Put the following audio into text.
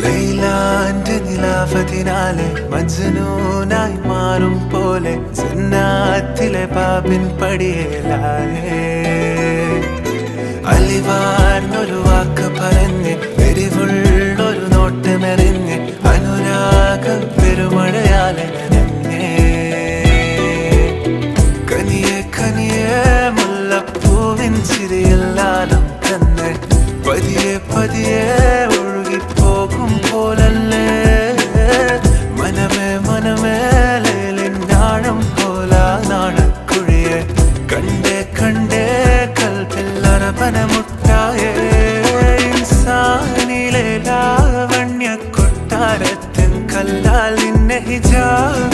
ലൈലാന്റെ നിലാവതിനാലെ മജ്നൂനായി മാറും പോലെ ജന്നാത്തിലെ ബാബിൻ പടിയേലായേ അലിവാർന്നൊരു വാക്ക് പറഞ്ഞ് എരിവുള്ളൊരു നോട്ടമെറിഞ്ഞ് അനുരാഗ പെരുമഴയാലെ നനഞ്ഞേ കനിയെ കനിയെ മുല്ലപ്പൂവിൻ ചിരിയെല്ലാലും തന്നെ പതിയെ പതിയെ ഒഴുകിപ്പോകും പോലല്ലേ മനമേ മനമേ ലേലിനാഴം പോലാ നാണക്കുഴിയെ കണ്ടേ കണ്ടേ കൽപ്പില്ലറപനമുട്ടായേ ഇൻസാനിലെ ലാവണ്യ കൊട്ടാരത്തിൻ കല്ലാൽ നിന്നെ ഹിജാബ്